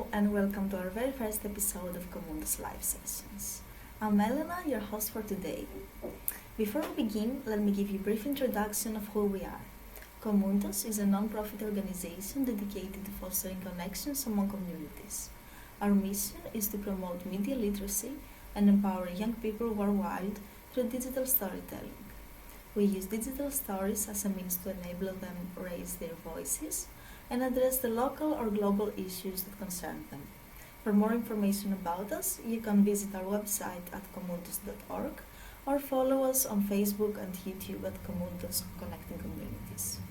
Hello and welcome to our very first episode of Comundos live sessions. I'm Elena, your host for today. Before we begin, let me give you a brief introduction of who we are. Comundos is a non-profit organization dedicated to fostering connections among communities. Our mission is to promote media literacy and empower young people worldwide through digital storytelling. We use digital stories as a means to enable them raise their voices and address the local or global issues that concern them. For more information about us, you can visit our website at comundos.org or follow us on Facebook and YouTube at Comundos Connecting Communities.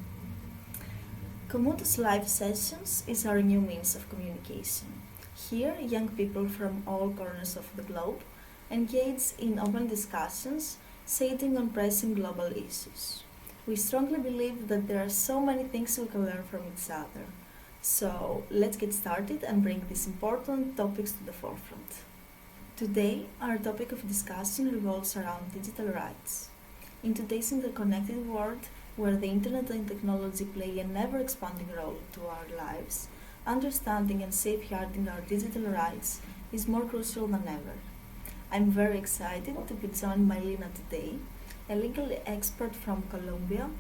Comundos Live Sessions is our new means of communication. Here, young people from all corners of the globe engage in open discussions setting on pressing global issues. We strongly believe that there are so many things we can learn from each other. So let's get started and bring these important topics to the forefront. Today, our topic of discussion revolves around digital rights. In today's interconnected world, where the internet and technology play an ever-expanding role to our lives, understanding and safeguarding our digital rights is more crucial than ever. I'm very excited to be joined by Lina today, a legal expert from Colombia,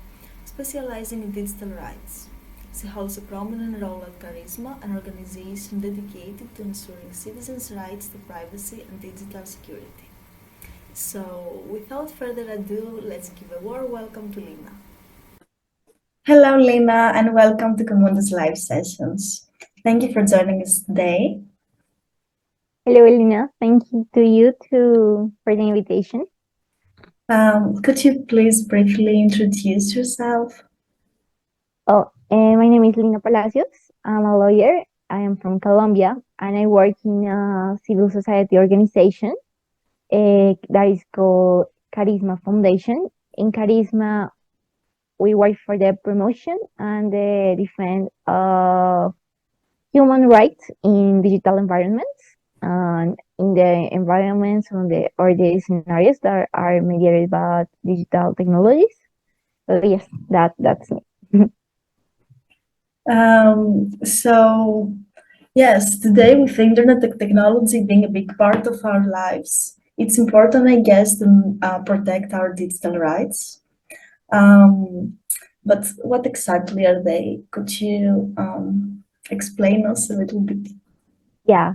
specializing in digital rights. She holds a prominent role at Charisma, an organization dedicated to ensuring citizens' rights to privacy and digital security. So, without further ado, let's give a warm welcome to Lina. Hello, Lina, and welcome to Comundos Live Sessions. Thank you for joining us today. Hello, Elena. Thank you to you for the invitation. Could you please briefly introduce yourself? My name is Lina Palacios. I'm a lawyer. I am from Colombia, and I work in a civil society organization that is called Charisma Foundation. In Charisma, we work for the promotion and the defense of human rights in digital environments and in the environments or the scenarios that are mediated by digital technologies. So yes, that's me. Yes, today with internet technology being a big part of our lives, it's important, I guess, to protect our digital rights. But what exactly are they? Could you explain us a little bit? Yeah.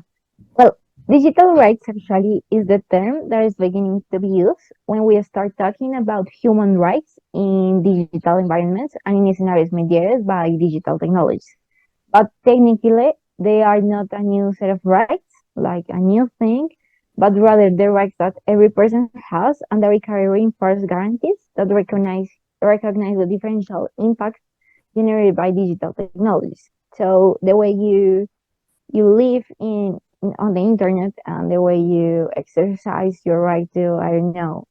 Well, digital rights actually is the term that is beginning to be used when we start talking about human rights in digital environments and in scenarios mediated by digital technologies. But technically, they are not a new set of rights, like a new thing, but rather the rights that every person has and that we carry reinforced guarantees that recognize the differential impact generated by digital technologies. So the way you live on the internet and the way you exercise your right to, I don't know,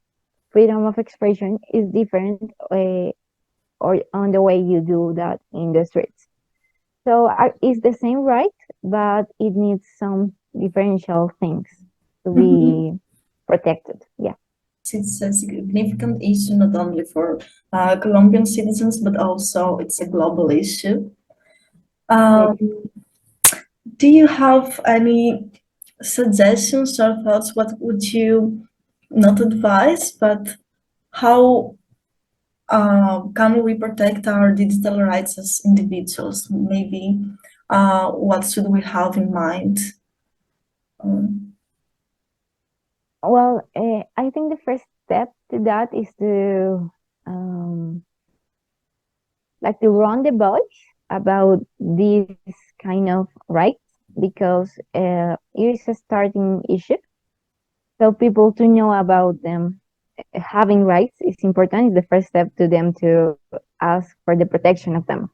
freedom of expression is different or on the way you do that in the streets. So it's the same right, but it needs some differential things to be protected. Yeah. It's a significant issue not only for Colombian citizens, but also it's a global issue. Do you have any suggestions or thoughts? What would you not advise, but how can we protect our digital rights as individuals? Maybe what should we have in mind? Well, I think the first step to that is to to run the voice about this kind of rights because it is a starting issue. So people to know about them having rights is important. It's the first step to them to ask for the protection of them.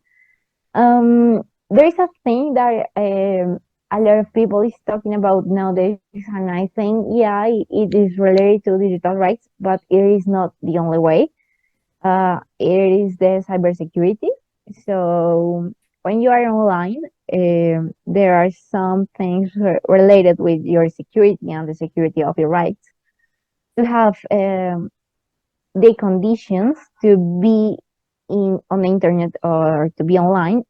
There is a thing that a lot of people is talking about nowadays, and I think, yeah, it is related to digital rights, but it is not the only way. It is the cybersecurity. So when you are online, there are some things related with your security and the security of your rights. To have the conditions to be on the internet or to be online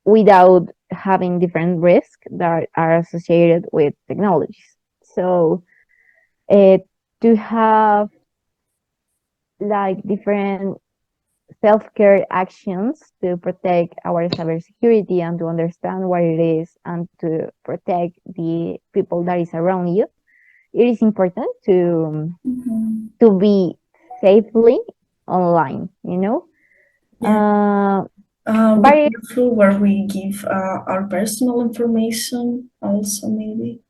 without having different risks that are associated with technologies. So uh, to have like different self-care actions to protect our cybersecurity and to understand what it is and to protect the people that is around you, it is important Mm-hmm. to be safely online, you know. Yeah. Be But careful where we give our personal information, also, maybe.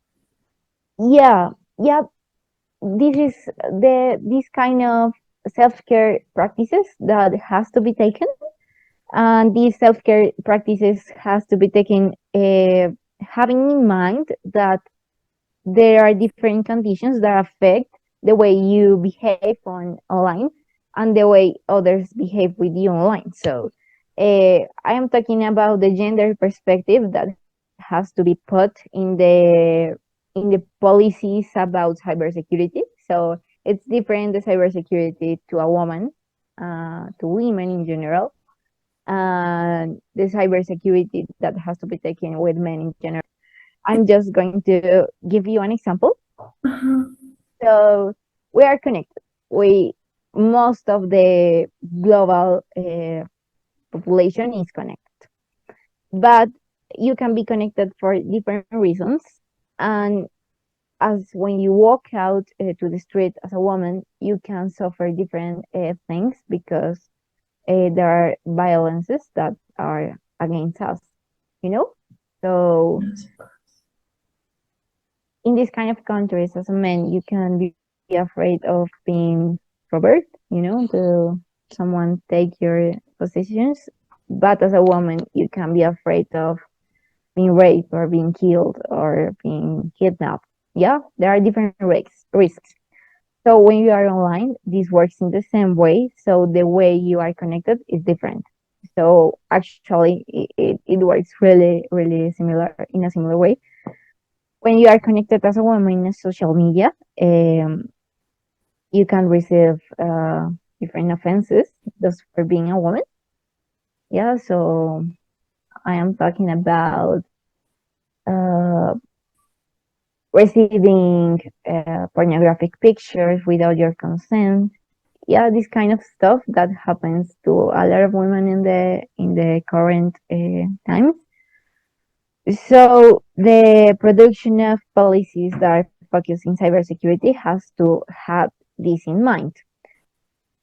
yeah, yeah, this is this kind of self-care practices that has to be taken, and these self-care practices has to be taken having in mind that there are different conditions that affect the way you behave on online and the way others behave with you online. So I am talking about the gender perspective that has to be put in the policies about cybersecurity. So it's different the cybersecurity to a woman, to women in general, and the cybersecurity that has to be taken with men in general. I'm just going to give you an example. Uh-huh. So we are connected. We Most of the global population is connected, but you can be connected for different reasons. And as when you walk out to the street as a woman, you can suffer different things because there are violences that are against us. You know, so Yes. in this kind of countries, as a man, you can be afraid of being robbed, to someone take your positions. But as a woman, you can be afraid of being raped or being killed or being kidnapped. Yeah, there are different risks. So when you are online, this works in the same way. So the way you are connected is different. So actually, it works really, really similar in a similar way when you are connected as a woman in social media. You can receive different offenses just for being a woman. Yeah, so I am talking about uh, receiving pornographic pictures without your consent. Yeah, this kind of stuff that happens to a lot of women in the current times. So the production of policies that are focused in cybersecurity has to have this in mind.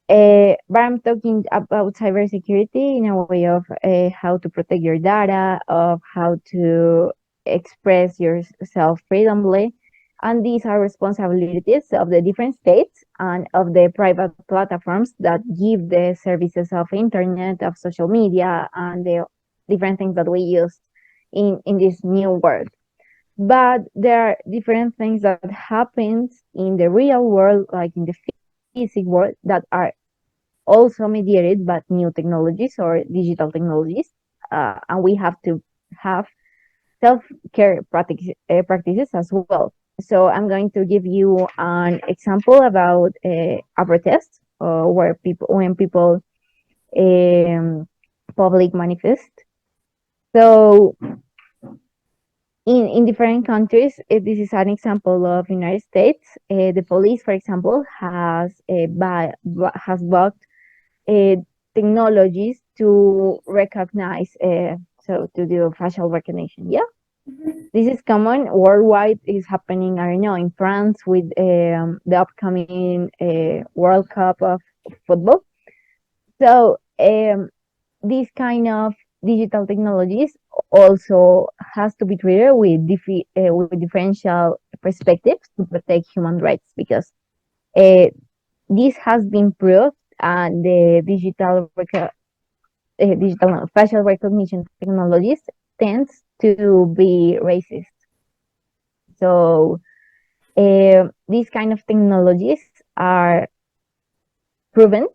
But I'm talking about cybersecurity in a way of how to protect your data, of how to express yourself freely. And these are responsibilities of the different states and of the private platforms that give the services of internet, of social media, and the different things that we use in this new world. But there are different things that happens in the real world, like in the physical world, that are also mediated by new technologies or digital technologies, and we have to have self-care practices as well. So I'm going to give you an example about a protest where when people um, public manifest. So in different countries, this is an example of United States. The police, for example, has bought uh, technologies to recognize, so to do facial recognition. Yeah, this is common worldwide. It's happening, I don't know, in France with the upcoming World Cup of football. So these kind of digital technologies also has to be treated with differential perspectives to protect human rights because uh, this has been proved and the digital facial recognition technologies tends to be racist. So these kind of technologies are proven,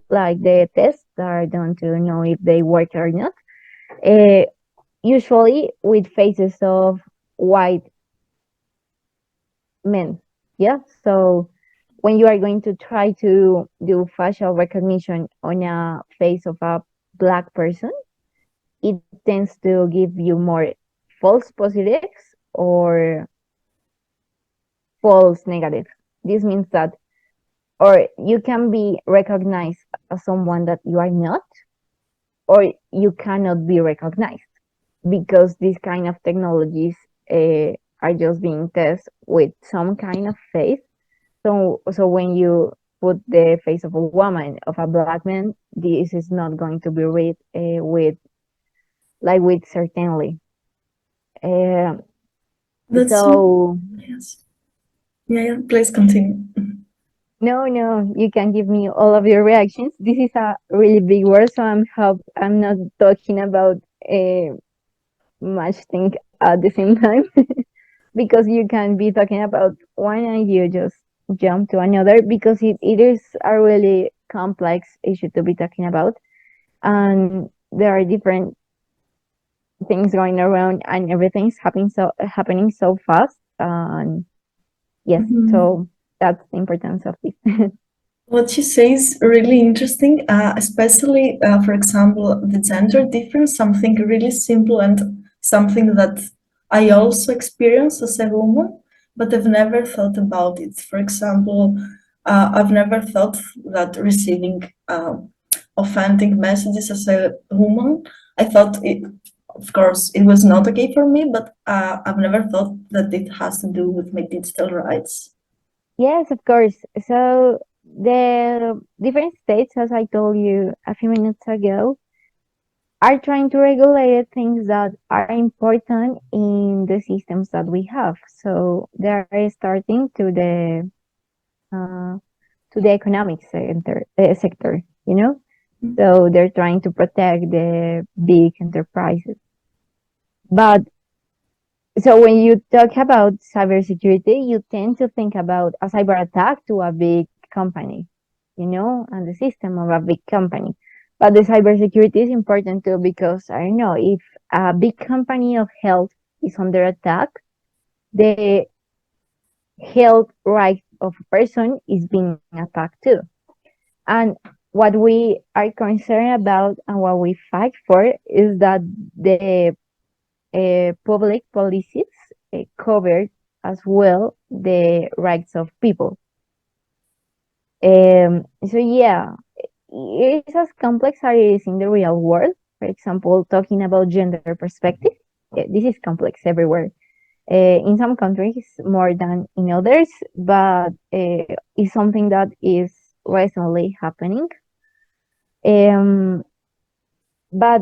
like the tests are done to know if they work or not. Uh, Usually with faces of white men. Yeah. So when you are going to try to do facial recognition on a face of a black person, it tends to give you more false positives or false negative. This means that, or you can be recognized as someone that you are not, or you cannot be recognized because these kind of technologies are just being tested with some kind of face. So when you put the face of a woman, of a black man, this is not going to be read with like with certainly. Uh, That's so, so yes. Yeah, yeah, please continue. no, you can give me all of your reactions. This is a really big word, so I'm not talking about much thing at the same time because you can be talking about one and you just jump to another because it is a really complex issue to be talking about, and there are different things going around and everything's happening so fast, and yes, Mhm. so that's the importance of this. What you say is really interesting, especially, for example, the gender difference, something really simple and something that I also experience as a woman, but I've never thought about it. For example, I've never thought that receiving offending messages as a woman, I thought it, of course, it was not okay for me, but I've never thought that it has to do with my digital rights. Yes, of course. So the different states, as I told you a few minutes ago, are trying to regulate things that are important in the systems that we have. So they are starting uh, to the economic sector, you know. So they're trying to protect the big enterprises. But so when you talk about cybersecurity, you tend to think about a cyber attack to a big company, you know, and the system of a big company. But the cybersecurity is important too because I don't know if a big company of health is under attack, the health right of a person is being attacked too. And what we are concerned about and what we fight for is that the public policies cover as well the rights of people. So yeah, it is as complex as it is in the real world. For example, talking about gender perspective, this is complex everywhere. In some countries more than in others, but it's something that is recently happening. Um, but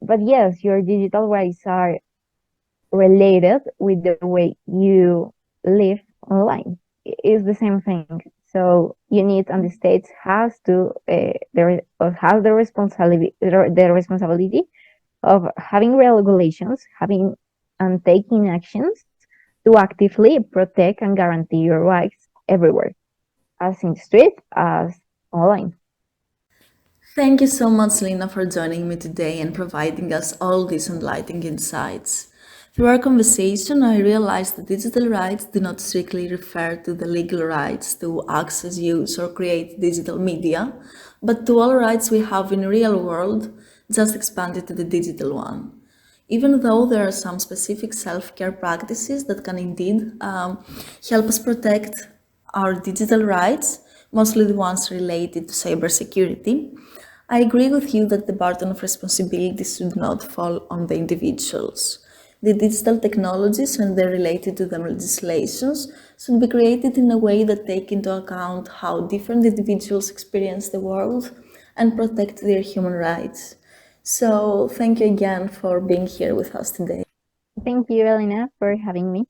but yes, your digital rights are related with the way you live online. It's the same thing. So you need, and the states has to has the responsibility of having regulations, having and taking actions to actively protect and guarantee your rights everywhere, as in the street as online. Thank you so much, Lina, for joining me today and providing us all these enlightening insights. Through our conversation, I realized that digital rights do not strictly refer to the legal rights to access, use, or create digital media, but to all rights we have in real world, just expanded to the digital one. Even though there are some specific self-care practices that can indeed help us protect our digital rights, mostly the ones related to cybersecurity, I agree with you that the burden of responsibility should not fall on the individuals. The digital technologies and the related to them legislations should be created in a way that take into account how different individuals experience the world and protect their human rights. So, thank you again for being here with us today. Thank you, Elena, for having me.